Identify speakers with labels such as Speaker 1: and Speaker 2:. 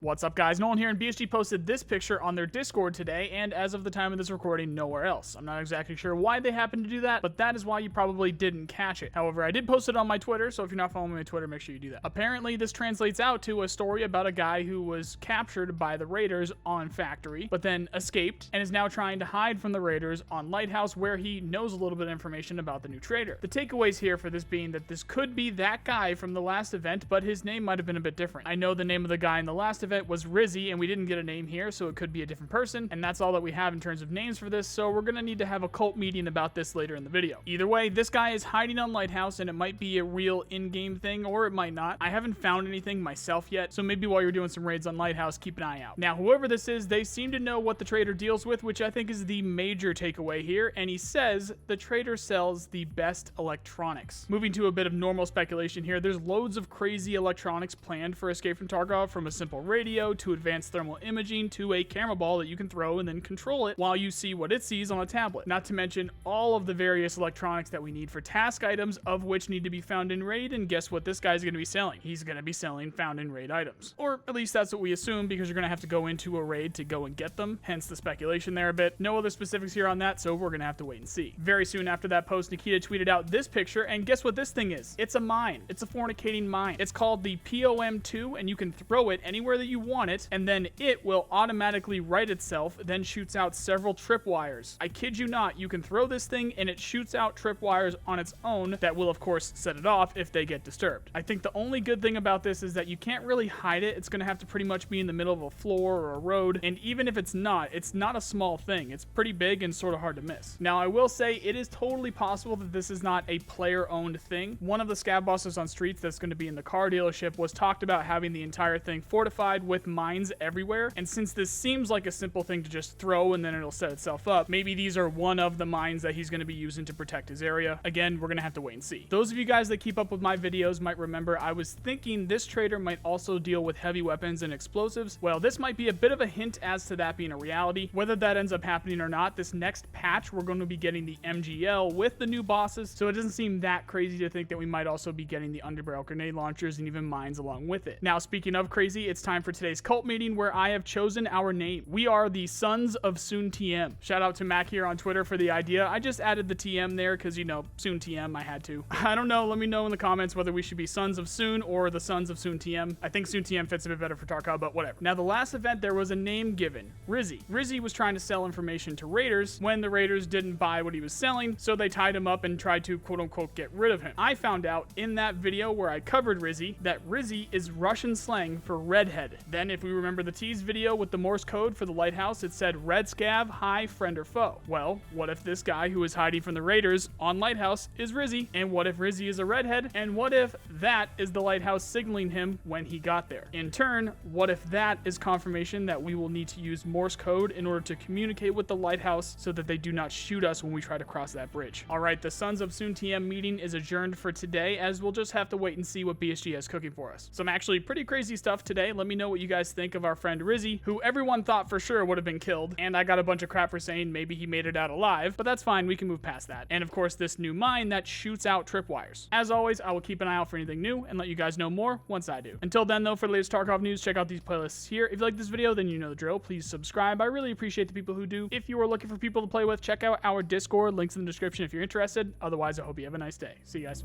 Speaker 1: What's up, guys? Nolan here, and BSG posted this picture on their Discord today, and as of the time of this recording, nowhere else. I'm not exactly sure why they happened to do that, but that is why you probably didn't catch it. However, I did post it on my Twitter, so if you're not following me on Twitter, make sure you do that. Apparently, this translates out to a story about a guy who was captured by the Raiders on Factory, but then escaped, and is now trying to hide from the Raiders on Lighthouse, where he knows a little bit of information about the new trader. The takeaways here for this being that this could be that guy from the last event, but his name might have been a bit different. I know the name of the guy in the last event was Rizzy, and we didn't get a name here, so it could be a different person, and that's all that we have in terms of names for this, so we're gonna need to have a cult meeting about this later in the video. Either way, this guy is hiding on Lighthouse, and it might be a real in-game thing, or it might not. I haven't found anything myself yet, so maybe while you're doing some raids on Lighthouse, keep an eye out. Now, whoever this is, they seem to know what the trader deals with, which I think is the major takeaway here, and he says the trader sells the best electronics. Moving to a bit of normal speculation here, there's loads of crazy electronics planned for Escape from Tarkov, from a simple radio to advanced thermal imaging to a camera ball that you can throw and then control it while you see what it sees on a tablet. Not to mention all of the various electronics that we need for task items, of which need to be found in raid, and guess what this guy's going to be selling? He's going to be selling found in raid items. Or at least that's what we assume, because you're going to have to go into a raid to go and get them, hence the speculation there a bit. No other specifics here on that, so we're going to have to wait and see. Very soon after that post, Nikita tweeted out this picture, and guess what this thing is? It's a mine. It's a fornicating mine. It's called the POM2, and you can throw it anywhere that you want it, and then it will automatically right itself, then shoots out several tripwires. I kid you not, you can throw this thing and it shoots out tripwires on its own that will of course set it off if they get disturbed. I think the only good thing about this is that you can't really hide it. It's going to have to pretty much be in the middle of a floor or a road, and even if it's not a small thing. It's pretty big and sort of hard to miss. Now, I will say it is totally possible that this is not a player-owned thing. One of the scav bosses on Streets that's going to be in the car dealership was talked about having the entire thing fortified with mines everywhere, and since this seems like a simple thing to just throw and then it'll set itself up, maybe these are one of the mines that he's going to be using to protect his area. Again, we're going to have to wait and see. Those of you guys that keep up with my videos might remember I was thinking this trader might also deal with heavy weapons and explosives. Well, this might be a bit of a hint as to that being a reality. Whether that ends up happening or not, this next patch we're going to be getting the MGL with the new bosses, so it doesn't seem that crazy to think that we might also be getting the underbarrel grenade launchers and even mines along with it. Now, speaking of crazy, it's time for today's cult meeting, where I have chosen our name. We are the Sons of Soon TM. Shout out to Mac here on Twitter for the idea. I just added the TM there because, you know, Soon TM, I had to. I don't know, let me know in the comments whether we should be Sons of Soon or the Sons of Soon TM. I think Soon TM fits a bit better for Tarkov, but whatever. Now, the last event, there was a name given, Rizzy. Rizzy was trying to sell information to Raiders when the Raiders didn't buy what he was selling, so they tied him up and tried to quote-unquote get rid of him. I found out in that video where I covered Rizzy that Rizzy is Russian slang for Redhead. Then, if we remember the tease video with the Morse code for the Lighthouse, it said red scav, hi, friend or foe. Well, what if this guy who is hiding from the Raiders on Lighthouse is Rizzy? And what if Rizzy is a redhead? And what if that is the Lighthouse signaling him when he got there? In turn, what if that is confirmation that we will need to use Morse code in order to communicate with the Lighthouse so that they do not shoot us when we try to cross that bridge? Alright, the Sons of Soon TM meeting is adjourned for today, as we'll just have to wait and see what BSG has cooking for us. Some actually pretty crazy stuff today. Let me know what you guys think of our friend Rizzy, who everyone thought for sure would have been killed, and I got a bunch of crap for saying maybe he made it out alive, but that's fine, we can move past that. And of course, this new mine that shoots out tripwires. As always, I will keep an eye out for anything new and let you guys know more once I do. Until then, though, for the latest Tarkov news, check out these playlists here. If you like this video, then you know the drill. Please subscribe. I really appreciate the people who do. If you are looking for people to play with, check out our Discord. Links in the description if you're interested. Otherwise, I hope you have a nice day. See you guys.